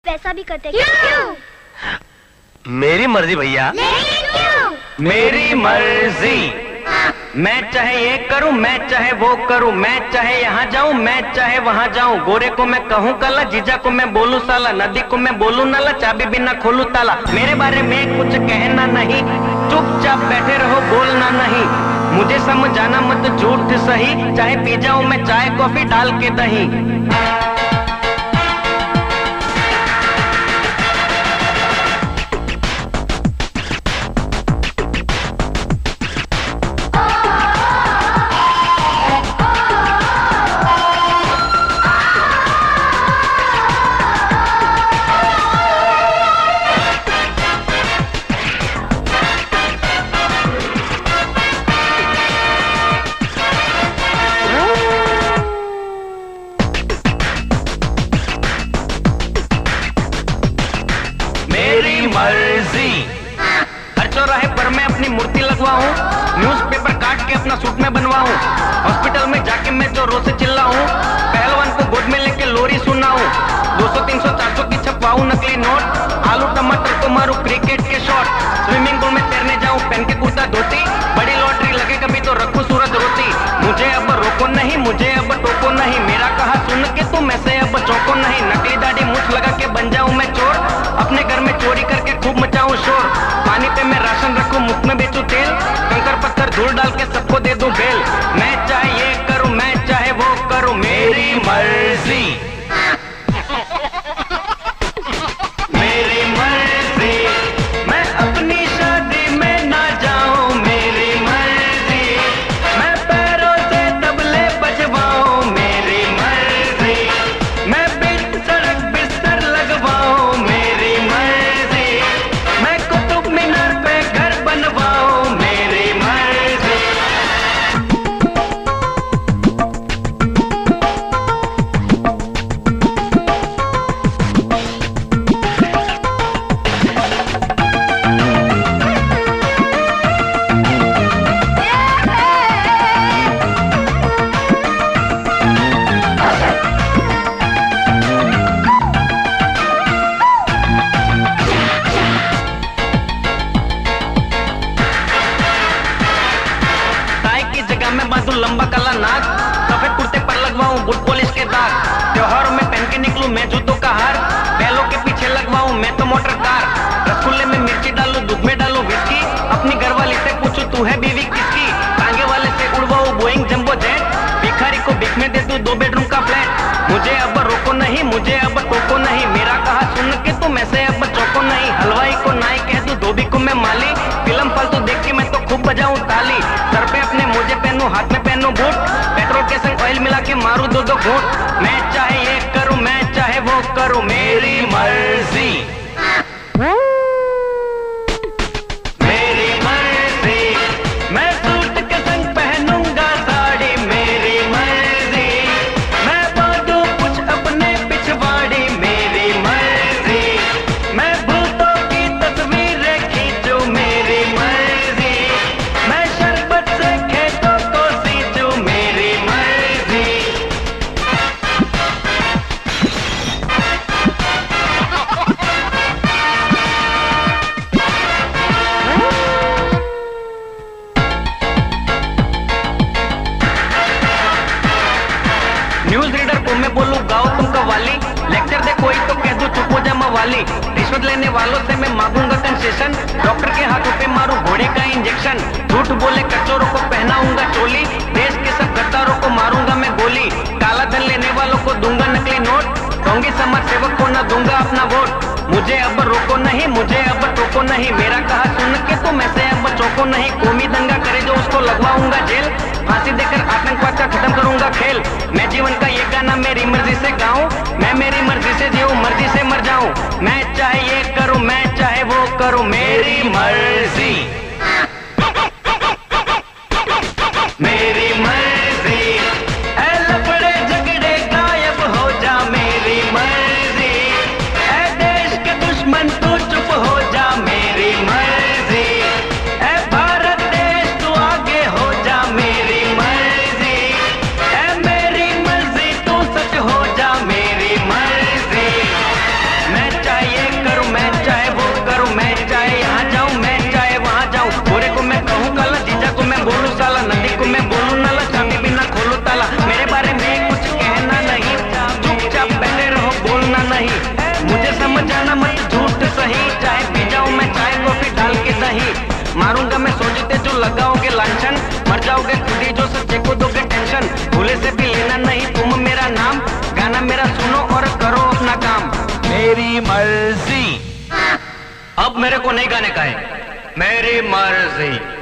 वैसा भी करते क्यों? मेरी मर्जी भैया। क्यों? मेरी मर्जी। मैं चाहे ये करूं, मैं चाहे वो करूं, मैं चाहे यहाँ जाऊं, मैं चाहे वहाँ जाऊं। गोरे को मैं कहूँ काला, जीजा को मैं बोलूं साला, नदी को मैं बोलूं नाला, चाबी बिना खोलूं ताला। मेरे बारे में कुछ कहना नहीं, चुपचाप बैठे रहो, बोलना नहीं। मुझे समझाना मत झूठ सही, चाहे पी जाऊं मैं चाय कॉफी डाल के दही। हर चौराहे पर मैं अपनी मूर्ति लगवाऊं, न्यूज़पेपर काट के अपना सूट में बनवाऊं, हॉस्पिटल में जाके मैं जोरों से चिल्लाऊं, पहलवान को गोद में लेके लोरी सुनाऊं, 200 300 400 की छपवाऊं नकली नोट, आलू टमाटर को मारूं क्रिकेट के शॉट, स्विमिंग पूल में तैरने जाऊं पहन के कुर्ता धोती, बड़ी लॉटरी लगे कभी तो रखूं सूरत रोती। मुझे अब रोको नहीं, मुझे अब टोको नहीं, मेरा कहा सुन के तुम ऐसे अब चौंको नहीं। नकली दाढ़ी मूछ लगा के बन जाऊं मैं चोर, अपने घर में चोरी करके खूब मचाऊं शोर, पानी पे मैं राशन रखूं, मुफ्त में बेचूं तेल, कंकर पत्थर धूल डाल के सबको दे दूं बेल। मैं चाहे ये करूं, मैं चाहे वो करूं, मेरी मर्जी। मेरी मर्जी। मैं अपनी शादी में ना जाऊं, मेरी मर्जी। मैं पैरों से तबले बजवाऊं, मेरी मर्जी। मैं बीच सड़क बिस्तर लगवाऊं, मेरी मर्जी। मैं कुतुब मीनार पे घर बनवाऊं, मेरी मर्जी। टाई की जगह में बांधूं लंबा काला नाक, सफेद कुर्ते पर लगवाऊं बूट पॉलिश के दाग, त्योहारों में पहन के निकलूं मैं जूतों का हार, बैलों के पीछे लगवाऊं मैं तो मोटर कार, रसगुल्ले में मिर्ची डालूं दूध में डालूं विस्की, अपनी घरवाली से पूछूं तू है बीवी किसकी, टांगे वाले से उड़वाऊं बोइंग जंबो जेट, भिखारी को भीख में दे दूं 2 बेडरूम का फ्लैट। मुझे अब रोको नहीं, मुझे अब टोको नहीं, मेरा कहा सुन के तुम ऐसे अब चौको नहीं। हलवाई को नाई कह दूं, धोबी को मैं माली, फिल्म फालतू देख के मैं तो खूब बजाऊं ताली, सर पे अपने मोजे पहनूं, हाथ में पहनूं बूट, पेट्रोल के संग ऑयल मिला के मारूं 2-2 घूंट। मैं चाहे ये करूं, मैं चाहे वो करूं, मेरी मर्जी। मेरी मर्जी। मैं सूट के संग पहनूंगा साड़ी, मेरी मर्जी। मैं बांधूं कुछ अपने पिछवाड़ी, मेरी मर्जी। मैं भूतों की तस्वीरें खींचूं, मेरी मर्जी। मैं शरबत से खेतों को सींचूं, मेरी मर्जी। न्यूज रीडर को मैं बोलूं गाओ तुम कव्वाली, लेक्चर दे कोई तो कह दूं चुप हो जा मवाली, रिश्वत लेने वालों से मैं मांगूंगा कंसेशन, डॉक्टर के हाथों पे मारूं घोड़े का इंजेक्शन, झूठ बोले कचोरों को पहनाऊंगा चोली, देश के सब गद्दारों को मारूंगा मैं गोली, काला धन लेने वालों को दूंगा नकली नोट, ढोंगी समाज सेवक को न दूंगा अपना वोट। मुझे अब रोको नहीं, मुझे अब टोको नहीं, मेरा कहा सुन के तुम ऐसे अब चौको नहीं। कौमी दंगा करे जो उसको लगवाऊंगा जेल, फांसी देकर आतंकवाद का खत्म करूंगा खेल। मैं जीवन का ये गाना मेरी मर्जी से गाऊं, मैं मेरी मर्जी से जीऊं, मर्जी से मर जाऊं। मैं चाहे ये करूं, मैं चाहे वो करूं, मेरी मर्जी। मेरी मर्जी। ऐ लफड़े झगड़े गायब हो जा, मेरी मर्जी। ऐ देश के दुश्मन तू चुप हो जा, मेरी मर्जी। ऐ भारत देश तू आगे हो जा, मेरी मर्जी। ऐ मेरी मर्जी तू सच हो जा, मेरी मर्जी। मैं मेरी मर्जी। अब मेरे को नहीं गाने का है, मेरी मर्जी।